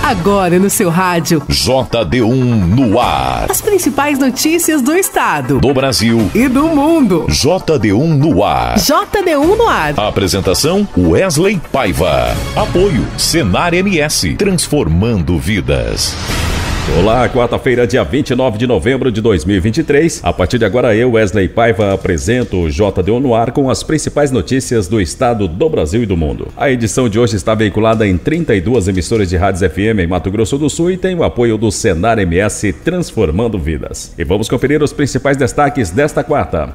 Agora no seu rádio. JD1 no ar. As principais notícias do estado, do Brasil e do mundo. JD1 no ar. JD1 no ar. Apresentação Wesley Paiva. Apoio Senar MS, transformando vidas. Olá, quarta-feira, dia 29 de novembro de 2023. A partir de agora, eu, Wesley Paiva, apresento o JD1 no ar com as principais notícias do estado, do Brasil e do mundo. A edição de hoje está veiculada em 32 emissoras de rádios FM em Mato Grosso do Sul e tem o apoio do Senar MS, transformando vidas. E vamos conferir os principais destaques desta quarta.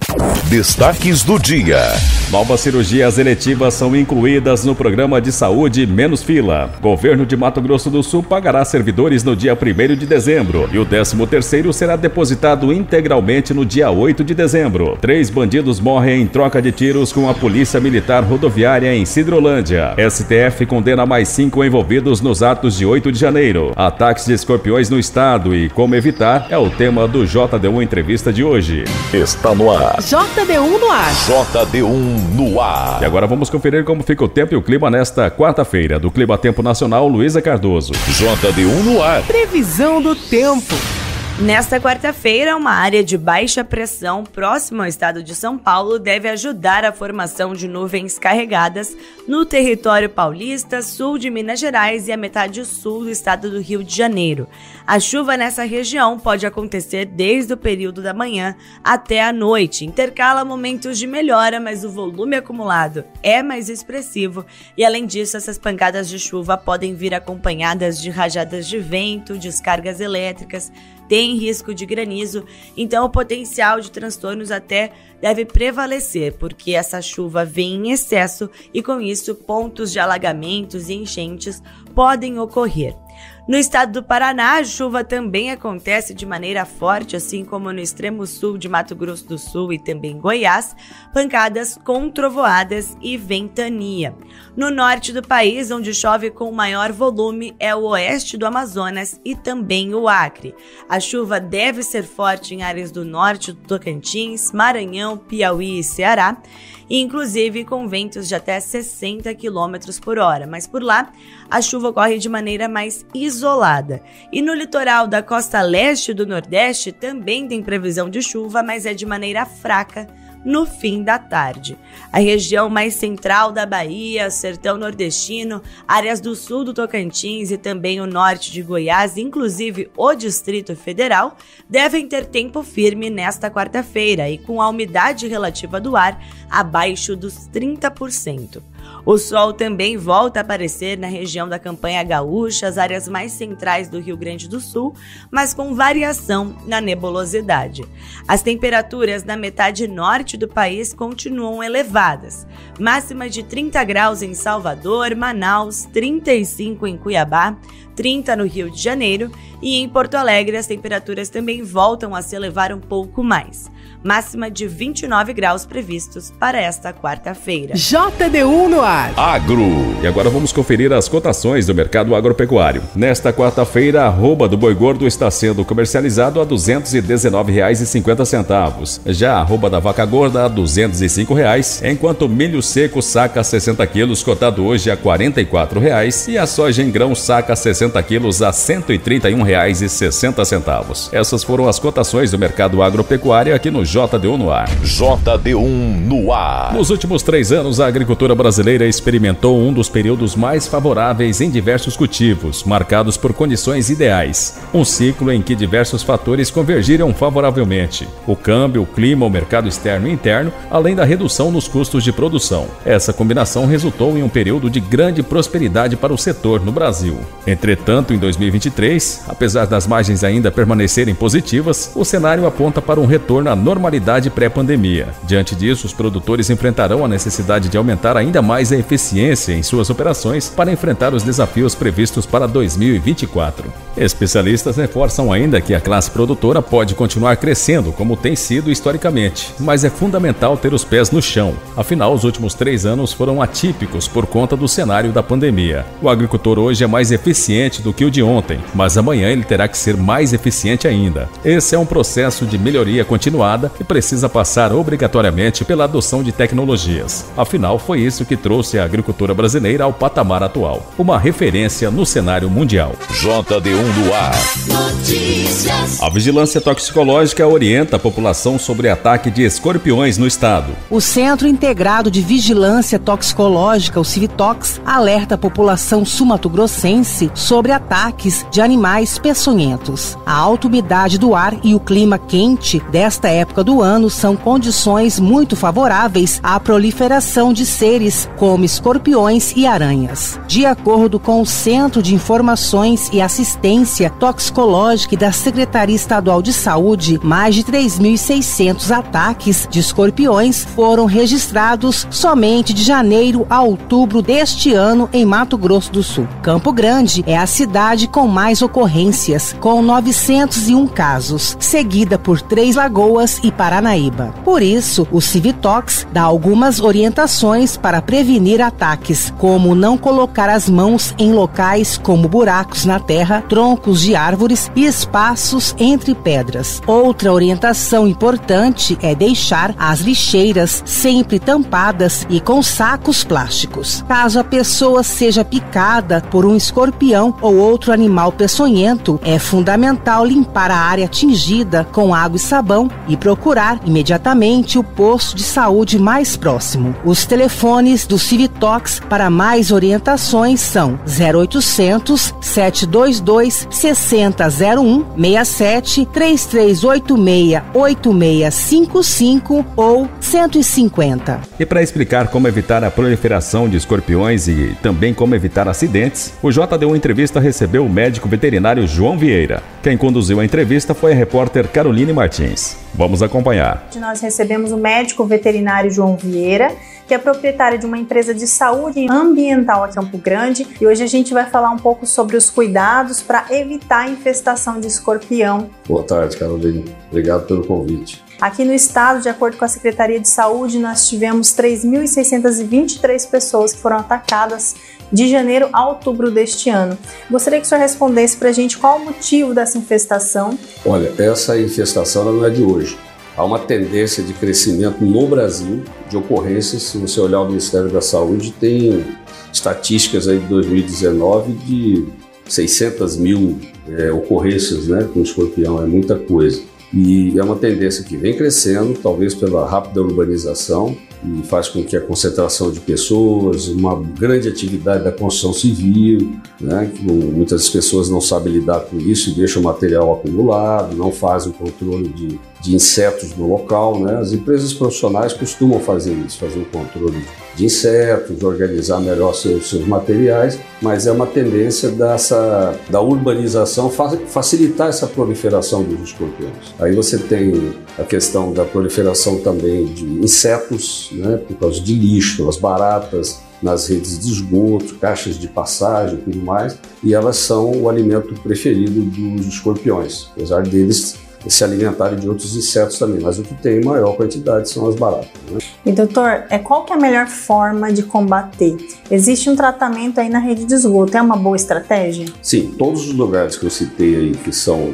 Destaques do dia. Novas cirurgias eletivas são incluídas no programa de saúde Menos Fila. Governo de Mato Grosso do Sul pagará servidores no dia 1º de dezembro e o 13º será depositado integralmente no dia 8 de dezembro. 3 bandidos morrem em troca de tiros com a Polícia Militar Rodoviária em Sidrolândia. STF condena mais 5 envolvidos nos atos de 8 de janeiro. Ataques de escorpiões no estado e como evitar é o tema do JD1 Entrevista de hoje. Está no ar. JD1 no ar. JD1 no ar. E agora vamos conferir como fica o tempo e o clima nesta quarta-feira. Do Clima Tempo Nacional, Luísa Cardoso. JD1 no ar. Previsão do tempo. Nesta quarta-feira, uma área de baixa pressão próxima ao estado de São Paulo deve ajudar a formação de nuvens carregadas no território paulista, sul de Minas Gerais e a metade sul do estado do Rio de Janeiro. A chuva nessa região pode acontecer desde o período da manhã até a noite. Intercala momentos de melhora, mas o volume acumulado é mais expressivo e, além disso, essas pancadas de chuva podem vir acompanhadas de rajadas de vento, descargas elétricas, tem risco de granizo, então o potencial de transtornos até deve prevalecer, porque essa chuva vem em excesso e com isso pontos de alagamentos e enchentes podem ocorrer. No estado do Paraná, a chuva também acontece de maneira forte, assim como no extremo sul de Mato Grosso do Sul e também Goiás, pancadas com trovoadas e ventania. No norte do país, onde chove com maior volume, é o oeste do Amazonas e também o Acre. A chuva deve ser forte em áreas do norte do Tocantins, Maranhão, Piauí e Ceará, inclusive com ventos de até 60 km por hora, mas por lá a chuva ocorre de maneira mais isolada. E no litoral da costa leste do Nordeste também tem previsão de chuva, mas é de maneira fraca no fim da tarde. A região mais central da Bahia, sertão nordestino, áreas do sul do Tocantins e também o norte de Goiás, inclusive o Distrito Federal, devem ter tempo firme nesta quarta-feira e com a umidade relativa do ar abaixo dos 30%. O sol também volta a aparecer na região da Campanha Gaúcha, as áreas mais centrais do Rio Grande do Sul, mas com variação na nebulosidade. As temperaturas na metade norte do país continuam elevadas. Máxima de 30 graus em Salvador, Manaus, 35 em Cuiabá, 30 no Rio de Janeiro e em Porto Alegre as temperaturas também voltam a se elevar um pouco mais. Máxima de 29 graus previstos para esta quarta-feira. JD1 no ar. Agro. E agora vamos conferir as cotações do mercado agropecuário. Nesta quarta-feira, a arroba do boi gordo está sendo comercializado a R$ 219,50. Já a arroba da vaca gorda a R$ 205, enquanto o milho seco saca 60 quilos cotado hoje a R$ 44 e a soja em grão saca 60 quilos a R$ 131,60. Essas foram as cotações do mercado agropecuário aqui no JD1 no ar. JD1 no ar. Nos últimos 3 anos, a agricultura brasileira experimentou um dos períodos mais favoráveis em diversos cultivos, marcados por condições ideais. Um ciclo em que diversos fatores convergiram favoravelmente. O câmbio, o clima, o mercado externo e interno, além da redução nos custos de produção. Essa combinação resultou em um período de grande prosperidade para o setor no Brasil. Entretanto, em 2023, apesar das margens ainda permanecerem positivas, o cenário aponta para um retorno à normalidade pré-pandemia. Diante disso, os produtores enfrentarão a necessidade de aumentar ainda mais a eficiência em suas operações para enfrentar os desafios previstos para 2024. Especialistas reforçam ainda que a classe produtora pode continuar crescendo como tem sido historicamente, mas é fundamental ter os pés no chão. Afinal, os últimos 3 anos foram atípicos por conta do cenário da pandemia. O agricultor hoje é mais eficiente do que o de ontem, mas amanhã ele terá que ser mais eficiente ainda. Esse é um processo de melhoria continuada que precisa passar obrigatoriamente pela adoção de tecnologias. Afinal, foi isso que trouxe a agricultura brasileira ao patamar atual, uma referência no cenário mundial. JD1 no ar. Notícias. A Vigilância Toxicológica orienta a população sobre ataque de escorpiões no estado. O Centro Integrado de Vigilância Toxicológica, o Civitox, alerta a população sul-mato-grossense sobre ataques de animais peçonhentos. A alta umidade do ar e o clima quente desta época do ano são condições muito favoráveis à proliferação de seres como escorpiões e aranhas. De acordo com o Centro de Informações e Assistência Toxicológica da Secretaria Estadual de Saúde, mais de 3.600 ataques de escorpiões foram registrados somente de janeiro a outubro deste ano em Mato Grosso do Sul. Campo Grande é a cidade com mais ocorrências, com 901 casos, seguida por Três Lagoas e Paranaíba. Por isso, o Civitox dá algumas orientações para prevenir ataques, como não colocar as mãos em locais como buracos na terra, troncos de árvores e espaços entre pedras. Outra orientação importante é deixar as lixeiras sempre tampadas e com sacos plásticos. Caso a pessoa seja picada por um escorpião ou outro animal peçonhento, é fundamental limpar a área atingida com água e sabão e procurar imediatamente o posto de saúde mais próximo. Os telefones do Civitox para mais orientações são 0800 722 6001 67 3386 8655 ou 150. E para explicar como evitar a proliferação de escorpiões e também como evitar acidentes, o JD1 Entrevista recebeu o médico veterinário João Vieira. Quem conduziu a entrevista foi a repórter Caroline Martins. Vamos acompanhar. Nós recebemos o médico veterinário João Vieira, que é proprietário de uma empresa de saúde ambiental aqui em Campo Grande, e hoje a gente vai falar um pouco sobre os cuidados para evitar a infestação de escorpião. Boa tarde, Caroline. Obrigado pelo convite. Aqui no estado, de acordo com a Secretaria de Saúde, nós tivemos 3.623 pessoas que foram atacadas de janeiro a outubro deste ano. Gostaria que o senhor respondesse para a gente qual o motivo dessa infestação. Olha, essa infestação não é de hoje. Há uma tendência de crescimento no Brasil de ocorrências. Se você olhar o Ministério da Saúde, tem estatísticas aí de 2019 de 600 mil ocorrências, né, com escorpião. É muita coisa. E é uma tendência que vem crescendo, talvez pela rápida urbanização, e faz com que a concentração de pessoas, uma grande atividade da construção civil, né, que muitas pessoas não sabem lidar com isso e deixam o material acumulado, não fazem o controle de insetos no local, né? As empresas profissionais costumam fazer isso, fazer o controle de insetos, de organizar melhor seus materiais, mas é uma tendência da urbanização facilitar essa proliferação dos escorpiões. Aí você tem a questão da proliferação também de insetos, né, por causa de lixo, as baratas nas redes de esgoto, caixas de passagem e tudo mais, e elas são o alimento preferido dos escorpiões, apesar deles se alimentarem de outros insetos também, mas o que tem em maior quantidade são as baratas, né? E doutor, qual que é a melhor forma de combater? Existe um tratamento aí na rede de esgoto, é uma boa estratégia? Sim, todos os lugares que eu citei aí que são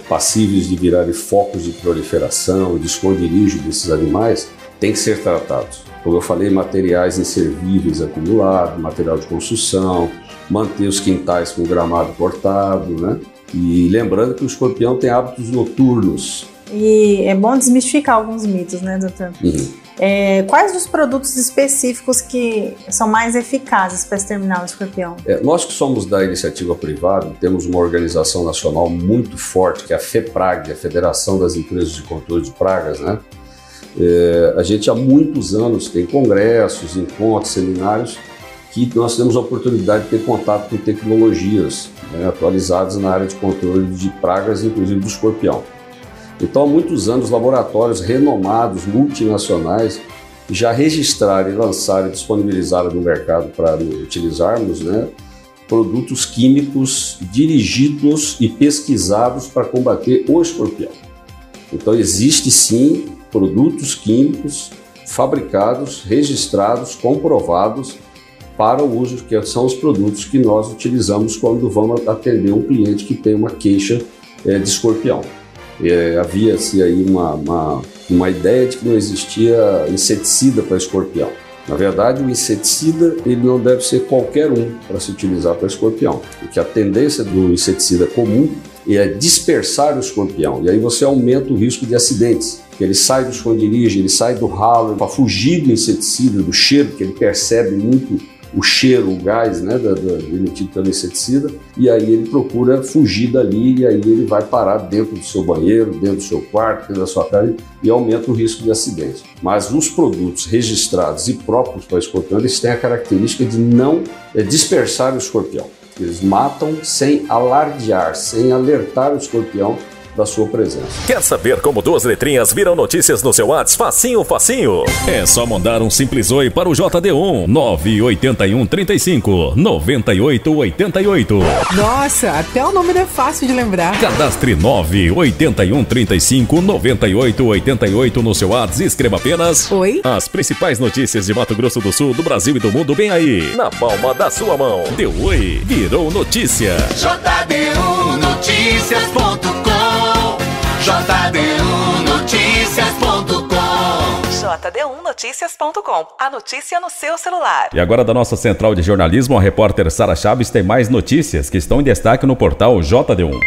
passíveis de virarem focos de proliferação, de esconderijo desses animais, têm que ser tratados. Como eu falei, materiais inservíveis acumulados, material de construção, manter os quintais com gramado cortado, né? E lembrando que o escorpião tem hábitos noturnos. E é bom desmistificar alguns mitos, né, doutor? Quais os produtos específicos que são mais eficazes para exterminar o escorpião? Nós que somos da iniciativa privada, temos uma organização nacional muito forte, que é a FEPRAG, a Federação das Empresas de Controle de Pragas, né? A gente há muitos anos tem congressos, encontros, seminários, que nós temos a oportunidade de ter contato com tecnologias, né, atualizadas na área de controle de pragas, inclusive do escorpião. Então, há muitos anos, laboratórios renomados, multinacionais, já registraram, lançaram e disponibilizaram no mercado para utilizarmos, né, produtos químicos dirigidos e pesquisados para combater o escorpião. Então existe sim produtos químicos fabricados, registrados, comprovados para o uso, que são os produtos que nós utilizamos quando vamos atender um cliente que tem uma queixa de escorpião. Havia-se aí uma ideia de que não existia inseticida para escorpião. Na verdade, o inseticida ele não deve ser qualquer um para se utilizar para escorpião, porque a tendência do inseticida comum é dispersar o escorpião, e aí você aumenta o risco de acidentes. Ele sai do esconderijo, ele sai do ralo para fugir do inseticida, do cheiro, que ele percebe muito o cheiro, o gás, né, emitido pelo inseticida, e aí ele procura fugir dali, e aí ele vai parar dentro do seu banheiro, dentro do seu quarto, dentro da sua casa, e aumenta o risco de acidente. Mas os produtos registrados e próprios para escorpião, eles têm a característica de não dispersar o escorpião. Eles matam sem alardear, sem alertar o escorpião da sua presença. Quer saber como 2 letrinhas viram notícias no seu WhatsApp? Facinho, facinho. É só mandar um simples oi para o JD1 981 35 98 88. Nossa, até o nome não é fácil de lembrar. Cadastre 981 35 98 88 no seu WhatsApp e escreva apenas Oi. As principais notícias de Mato Grosso do Sul, do Brasil e do mundo bem aí, Na palma da sua mão. Deu oi, virou notícia. JD1Noticias.com JD1Noticias.com JD1Noticias.com. A notícia no seu celular. E agora da nossa central de jornalismo, a repórter Sara Chaves tem mais notícias que estão em destaque no portal JD1.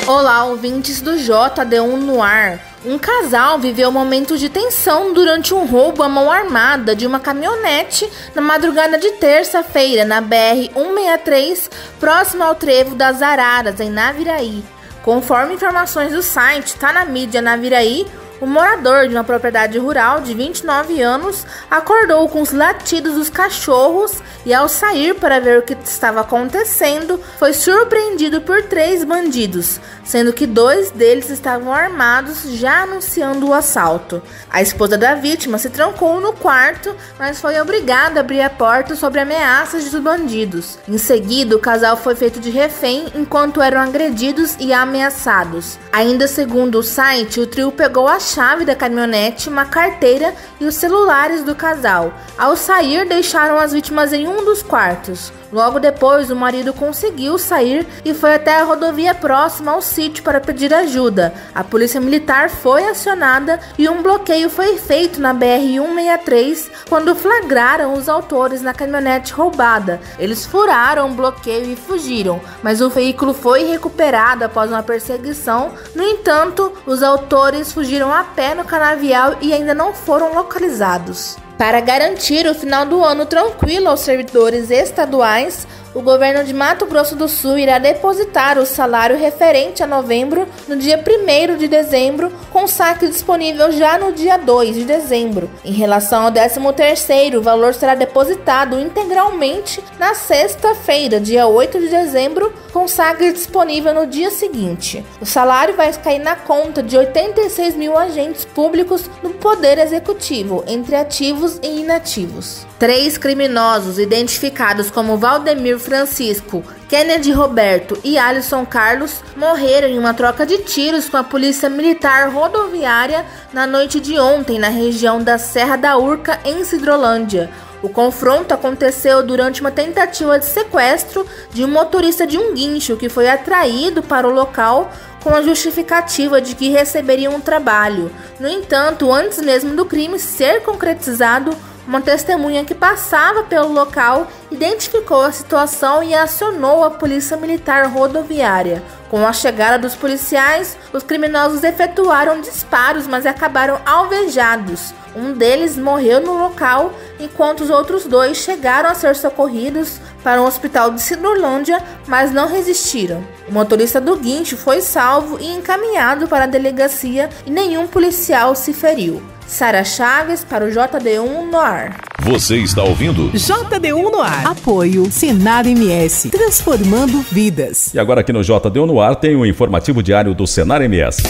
Olá, ouvintes do JD1 no ar. Um casal viveu momentos de tensão durante um roubo à mão armada de uma caminhonete na madrugada de terça-feira na BR-163, próximo ao trevo das Araras, em Naviraí. Conforme informações do site Tá na Mídia Naviraí, o morador de uma propriedade rural de 29 anos acordou com os latidos dos cachorros e, ao sair para ver o que estava acontecendo, foi surpreendido por 3 bandidos, sendo que 2 deles estavam armados, já anunciando o assalto. A esposa da vítima se trancou no quarto, mas foi obrigada a abrir a porta sob ameaças dos bandidos. Em seguida, o casal foi feito de refém enquanto eram agredidos e ameaçados. Ainda segundo o site, o trio pegou a chave da caminhonete, uma carteira e os celulares do casal. Ao sair, deixaram as vítimas em um dos quartos. Logo depois, o marido conseguiu sair e foi até a rodovia próxima ao sítio para pedir ajuda. A polícia militar foi acionada e um bloqueio foi feito na BR-163 quando flagraram os autores na caminhonete roubada. Eles furaram o bloqueio e fugiram, mas o veículo foi recuperado após uma perseguição. No entanto, os autores fugiram a pé no canavial e ainda não foram localizados. Para garantir o final do ano tranquilo aos servidores estaduais, o governo de Mato Grosso do Sul irá depositar o salário referente a novembro no dia 1º de dezembro, com saque disponível já no dia 2 de dezembro. Em relação ao 13º, o valor será depositado integralmente na sexta-feira, dia 8 de dezembro, com saque disponível no dia seguinte. O salário vai cair na conta de 86 mil agentes públicos no Poder Executivo, entre ativos e inativos. 3 criminosos identificados como Valdemir Francisco, Kennedy Roberto e Alisson Carlos morreram em uma troca de tiros com a Polícia Militar Rodoviária na noite de ontem na região da Serra da Urca, em Sidrolândia. O confronto aconteceu durante uma tentativa de sequestro de um motorista de um guincho que foi atraído para o local com a justificativa de que receberia um trabalho. No entanto, antes mesmo do crime ser concretizado, uma testemunha que passava pelo local identificou a situação e acionou a Polícia Militar Rodoviária. Com a chegada dos policiais, os criminosos efetuaram disparos, mas acabaram alvejados. Um deles morreu no local, enquanto os outros 2 chegaram a ser socorridos para um hospital de Sidrolândia, mas não resistiram. O motorista do guincho foi salvo e encaminhado para a delegacia e nenhum policial se feriu. Sara Chaves para o JD1 no ar. Você está ouvindo? JD1 no ar. Apoio Senar MS, transformando vidas. E agora aqui no JD1 no ar tem o informativo diário do Senar MS.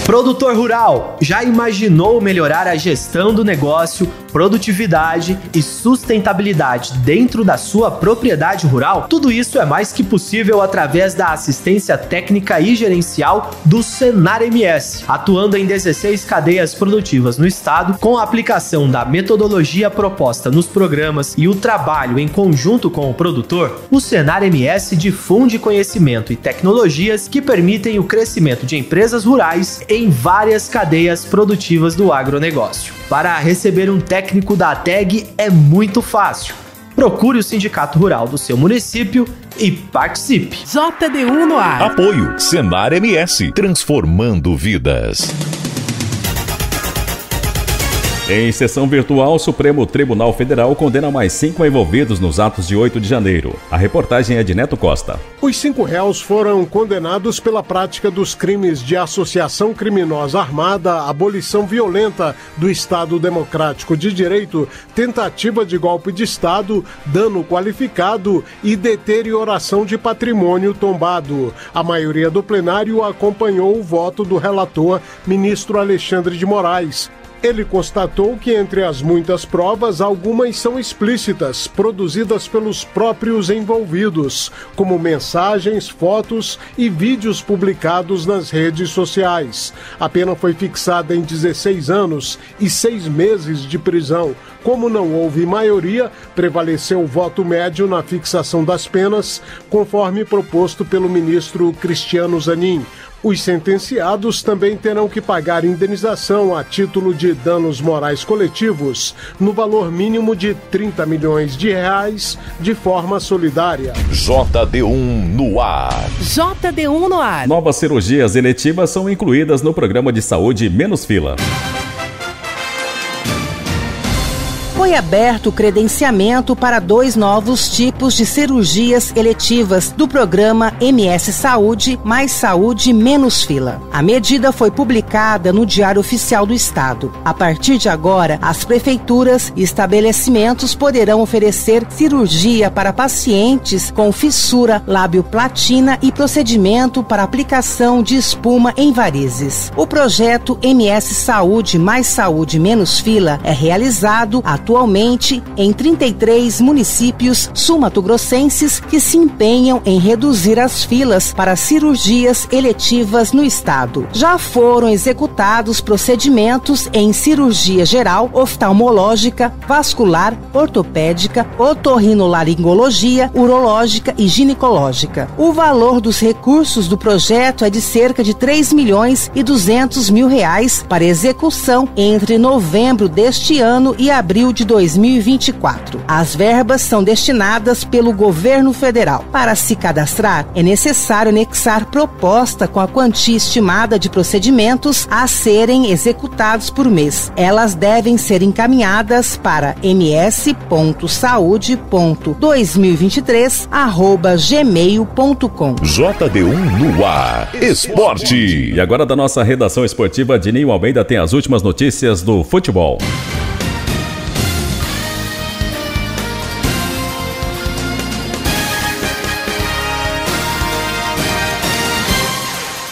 Produtor rural, já imaginou melhorar a gestão do negócio, produtividade e sustentabilidade dentro da sua propriedade rural? Tudo isso é mais que possível através da assistência técnica e gerencial do Senar MS, atuando em 16 cadeias produtivas no estado, com a aplicação da metodologia proposta nos programas e o trabalho em conjunto com o produtor. O Senar MS difunde conhecimento e tecnologias que permitem o crescimento de empresas rurais em várias cadeias produtivas do agronegócio. Para receber um técnico da ATEG é muito fácil. Procure o Sindicato Rural do seu município e participe. JD1 no ar. Apoio Senar MS, transformando vidas. Em sessão virtual, o Supremo Tribunal Federal condena mais 5 envolvidos nos atos de 8 de janeiro. A reportagem é de Neto Costa. Os 5 réus foram condenados pela prática dos crimes de associação criminosa armada, abolição violenta do Estado Democrático de Direito, tentativa de golpe de Estado, dano qualificado e deterioração de patrimônio tombado. A maioria do plenário acompanhou o voto do relator, ministro Alexandre de Moraes. Ele constatou que entre as muitas provas, algumas são explícitas, produzidas pelos próprios envolvidos, como mensagens, fotos e vídeos publicados nas redes sociais. A pena foi fixada em 16 anos e 6 meses de prisão. Como não houve maioria, prevaleceu o voto médio na fixação das penas, conforme proposto pelo ministro Cristiano Zanin. Os sentenciados também terão que pagar indenização a título de danos morais coletivos no valor mínimo de R$30 milhões de forma solidária. JD1 no ar. JD1 no ar. Novas cirurgias eletivas são incluídas no programa de saúde Menos Fila. Foi aberto o credenciamento para 2 novos tipos de cirurgias eletivas do programa MS Saúde, Mais Saúde, Menos Fila. A medida foi publicada no Diário Oficial do Estado. A partir de agora, as prefeituras e estabelecimentos poderão oferecer cirurgia para pacientes com fissura lábio-platina e procedimento para aplicação de espuma em varizes. O projeto MS Saúde, Mais Saúde, Menos Fila é realizado atualmente em 33 municípios sul-mato-grossenses que se empenham em reduzir as filas para cirurgias eletivas no estado. Já foram executados procedimentos em cirurgia geral, oftalmológica, vascular, ortopédica, otorrinolaringologia, urológica e ginecológica. O valor dos recursos do projeto é de cerca de R$3.200.000 para execução entre novembro deste ano e abril de 2024. As verbas são destinadas pelo governo federal. Para se cadastrar, é necessário anexar proposta com a quantia estimada de procedimentos a serem executados por mês. Elas devem ser encaminhadas para ms.saude.2023@gmail.com. JD1 no ar. Esporte. E agora da nossa redação esportiva, Dininho Almeida tem as últimas notícias do futebol.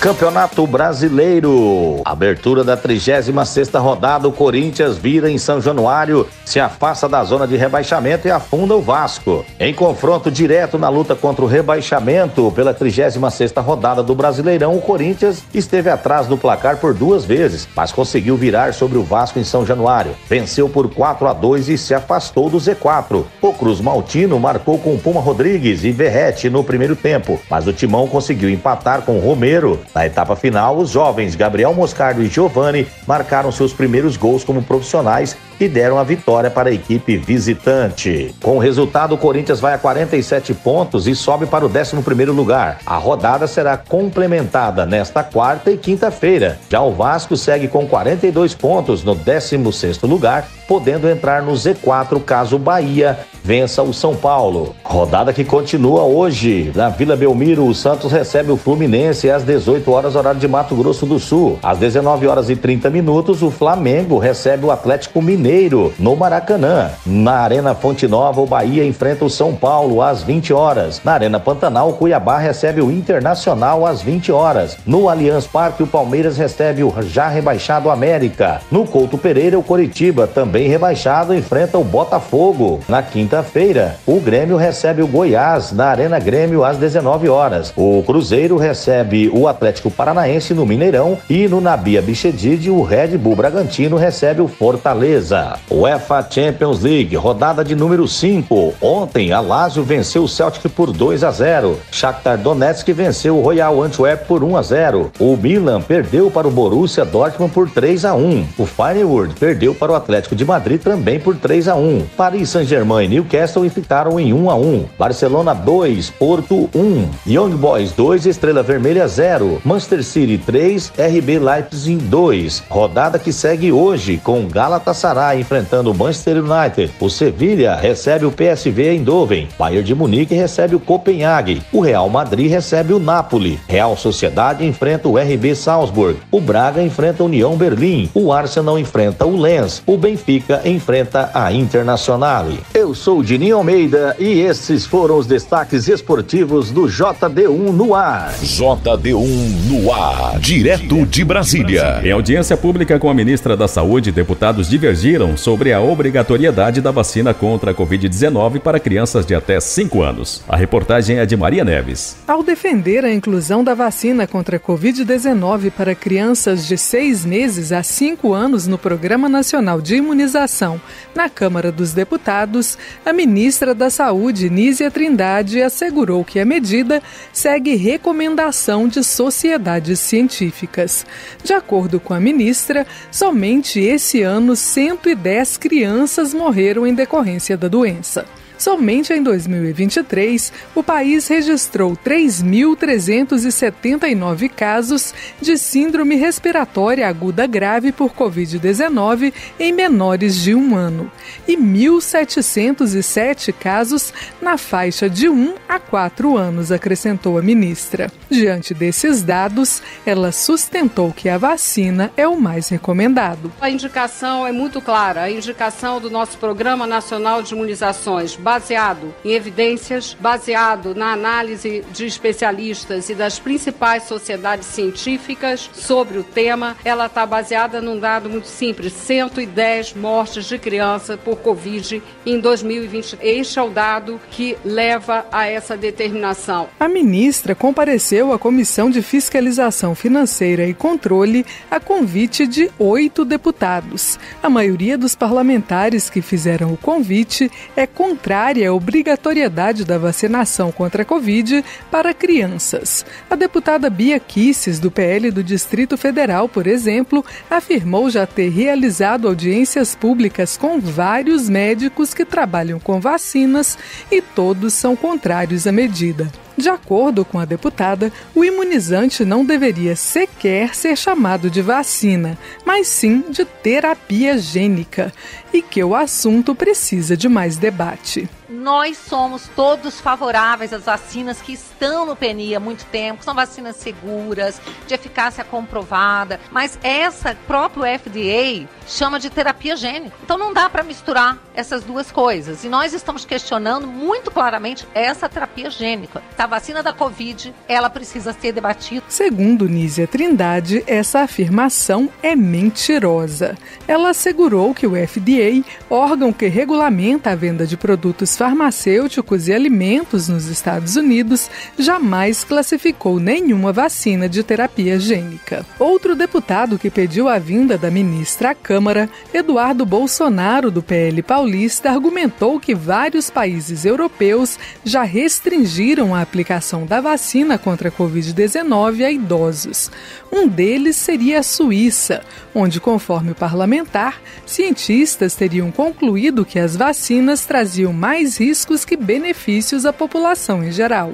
Campeonato Brasileiro. Abertura da 36ª rodada, o Corinthians vira em São Januário, se afasta da zona de rebaixamento e afunda o Vasco. Em confronto direto na luta contra o rebaixamento pela 36ª rodada do Brasileirão, o Corinthians esteve atrás do placar por 2 vezes, mas conseguiu virar sobre o Vasco em São Januário. Venceu por 4-2 e se afastou do Z4. O Cruz Maltino marcou com Puma Rodrigues e Verrete no primeiro tempo, mas o Timão conseguiu empatar com Romero. Na etapa final, os jovens Gabriel Moscardo e Giovani marcaram seus primeiros gols como profissionais e deram a vitória para a equipe visitante. Com o resultado, o Corinthians vai a 47 pontos e sobe para o 11º lugar. A rodada será complementada nesta quarta e quinta-feira. Já o Vasco segue com 42 pontos no 16º lugar, podendo entrar no Z4 caso Bahia vença o São Paulo. Rodada que continua hoje. Na Vila Belmiro, o Santos recebe o Fluminense às 18 horas, horário de Mato Grosso do Sul. Às 19 horas e 30 minutos, o Flamengo recebe o Atlético Mineiro no Maracanã. Na Arena Fonte Nova, o Bahia enfrenta o São Paulo às 20 horas. Na Arena Pantanal, o Cuiabá recebe o Internacional às 20 horas. No Allianz Parque, o Palmeiras recebe o já rebaixado América. No Couto Pereira, o Coritiba, também rebaixado, enfrenta o Botafogo. Na quinta-feira, o Grêmio recebe o Goiás na Arena Grêmio às 19 horas. O Cruzeiro recebe o Atlético Paranaense no Mineirão e no Nabia Bichedid, o Red Bull Bragantino recebe o Fortaleza. UEFA Champions League, rodada de número 5. Ontem, a Lazio venceu o Celtic por 2-0. Shakhtar Donetsk venceu o Royal Antwerp por 1-0. O Milan perdeu para o Borussia Dortmund por 3-1. O Feyenoord perdeu para o Atlético de Madrid também por 3-1. Paris Saint-Germain e Newcastle ficaram em 1-1. Barcelona 2, Porto 1. Young Boys 2, Estrela Vermelha 0. Manchester City 3, RB Leipzig 2. Rodada que segue hoje com Galatasaray enfrentando o Manchester United. O Sevilha recebe o PSV Eindhoven. Bayern de Munique recebe o Copenhague. O Real Madrid recebe o Napoli. Real Sociedade enfrenta o RB Salzburg. O Braga enfrenta a União Berlim. O Arsenal enfrenta o Lens. O Benfica enfrenta a Internacional. Eu sou o Dininho Almeida e esses foram os destaques esportivos do JD1 no ar. JD1 no ar, direto de Brasília. Em audiência pública com a ministra da Saúde, deputados divergiram sobre a obrigatoriedade da vacina contra a Covid-19 para crianças de até 5 anos. A reportagem é de Maria Neves. Ao defender a inclusão da vacina contra a Covid-19 para crianças de 6 meses a 5 anos no Programa Nacional de Imunização na Câmara dos Deputados, a ministra da Saúde, Nízia Trindade, assegurou que a medida segue recomendação de sociedades científicas. De acordo com a ministra, somente esse ano 110 crianças morreram em decorrência da doença. Somente em 2023, o país registrou 3.379 casos de síndrome respiratória aguda grave por Covid-19 em menores de 1 ano e 1.707 casos na faixa de 1 a 4 anos, acrescentou a ministra. Diante desses dados, ela sustentou que a vacina é o mais recomendado. A indicação é muito clara, a indicação do nosso Programa Nacional de Imunizações, baseado em evidências, baseado na análise de especialistas e das principais sociedades científicas sobre o tema, ela está baseada num dado muito simples: 110 mortes de criança por Covid em 2020. Este é o dado que leva a essa determinação. A ministra compareceu à Comissão de Fiscalização Financeira e Controle a convite de 8 deputados. A maioria dos parlamentares que fizeram o convite é contrária à obrigatoriedade da vacinação contra a Covid para crianças. A deputada Bia Kicis, do PL do Distrito Federal, por exemplo, afirmou já ter realizado audiências públicas com vários médicos que trabalham com vacinas e todos são contrários à medida. De acordo com a deputada, o imunizante não deveria sequer ser chamado de vacina, mas sim de terapia gênica, e que o assunto precisa de mais debate. Nós somos todos favoráveis às vacinas que estão no PNI há muito tempo, são vacinas seguras, de eficácia comprovada, mas essa próprio FDA chama de terapia gênica. Então não dá para misturar essas duas coisas. E nós estamos questionando muito claramente essa terapia gênica. A vacina da Covid, ela precisa ser debatida. Segundo Nízia Trindade, essa afirmação é mentirosa. Ela assegurou que o FDA, órgão que regulamenta a venda de produtos farmacêuticos e alimentos nos Estados Unidos, jamais classificou nenhuma vacina de terapia gênica. Outro deputado que pediu a vinda da ministra à Câmara, Eduardo Bolsonaro, do PL paulista, argumentou que vários países europeus já restringiram a aplicação da vacina contra a Covid-19 a idosos. Um deles seria a Suíça, onde, conforme o parlamentar, cientistas teriam concluído que as vacinas traziam mais riscos que benefícios à população em geral.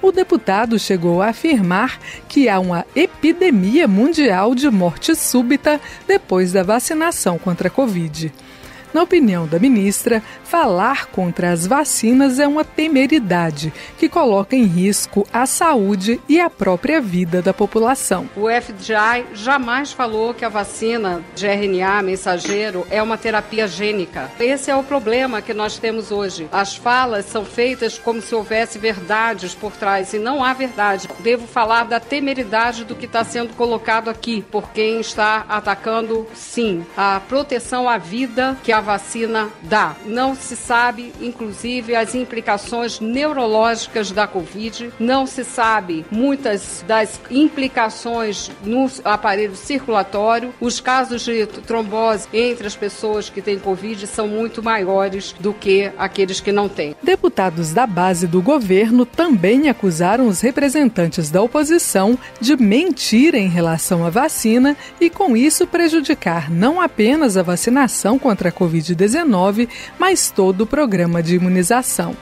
O deputado chegou a afirmar que há uma epidemia mundial de morte súbita depois da vacinação contra a Covid. Na opinião da ministra, falar contra as vacinas é uma temeridade que coloca em risco a saúde e a própria vida da população. O FDI jamais falou que a vacina de RNA mensageiro é uma terapia gênica. Esse é o problema que nós temos hoje. As falas são feitas como se houvesse verdades por trás, e não há verdade. Devo falar da temeridade do que está sendo colocado aqui, por quem está atacando, sim, a proteção à vida que a vacina dá. Não se sabe, inclusive, as implicações neurológicas da Covid, não se sabe muitas das implicações no aparelho circulatório. Os casos de trombose entre as pessoas que têm Covid são muito maiores do que aqueles que não têm. Deputados da base do governo também acusaram os representantes da oposição de mentir em relação à vacina e, com isso, prejudicar não apenas a vacinação contra a Covid-19, mas todo o programa de imunização.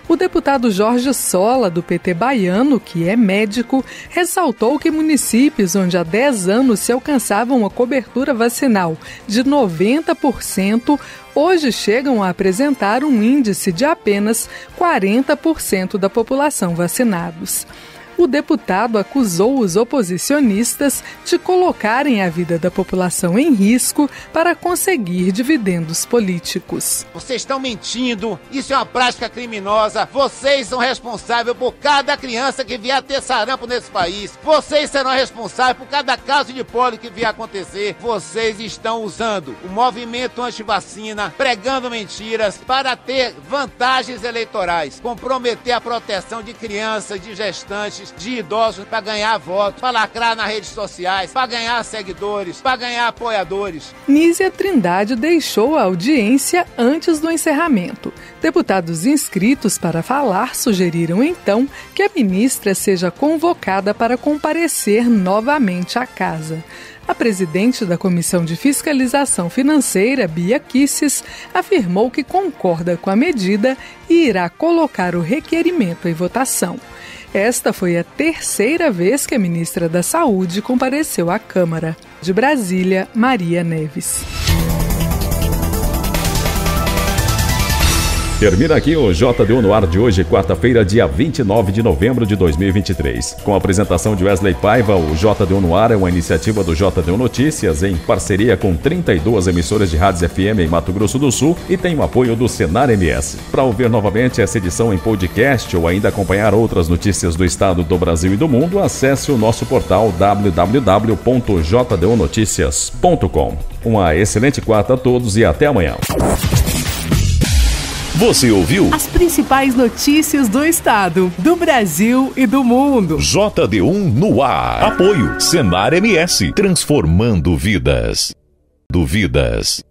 O deputado Jorge Sola, do PT baiano, que é médico, ressaltou que municípios onde há 10 anos se alcançava uma cobertura vacinal de 90%, hoje chegam a apresentar um índice de apenas 40% da população vacinados. O deputado acusou os oposicionistas de colocarem a vida da população em risco para conseguir dividendos políticos. Vocês estão mentindo, isso é uma prática criminosa, vocês são responsáveis por cada criança que vier a ter sarampo nesse país, vocês serão responsáveis por cada caso de pólio que vier a acontecer, vocês estão usando o movimento anti-vacina, pregando mentiras para ter vantagens eleitorais, comprometer a proteção de crianças, de gestantes, de idosos para ganhar votos, para lacrar nas redes sociais, para ganhar seguidores, para ganhar apoiadores. Nízia Trindade deixou a audiência antes do encerramento. Deputados inscritos para falar sugeriram então que a ministra seja convocada para comparecer novamente à casa. A presidente da Comissão de Fiscalização Financeira, Bia Kicis, afirmou que concorda com a medida e irá colocar o requerimento em votação. Esta foi a terceira vez que a ministra da Saúde compareceu à Câmara. De Brasília, Maria Neves. Termina aqui o JDU no ar de hoje, quarta-feira, dia 29 de novembro de 2023. Com a apresentação de Wesley Paiva, o JDU no ar é uma iniciativa do JDU Notícias em parceria com 32 emissoras de rádios FM em Mato Grosso do Sul e tem o apoio do Senar MS. Para ouvir novamente essa edição em podcast ou ainda acompanhar outras notícias do estado, do Brasil e do mundo, acesse o nosso portal www.jdunoticias.com. Uma excelente quarta a todos e até amanhã. Você ouviu as principais notícias do estado, do Brasil e do mundo. JD1 no ar. Apoio Senar MS. Transformando vidas. Duvidas.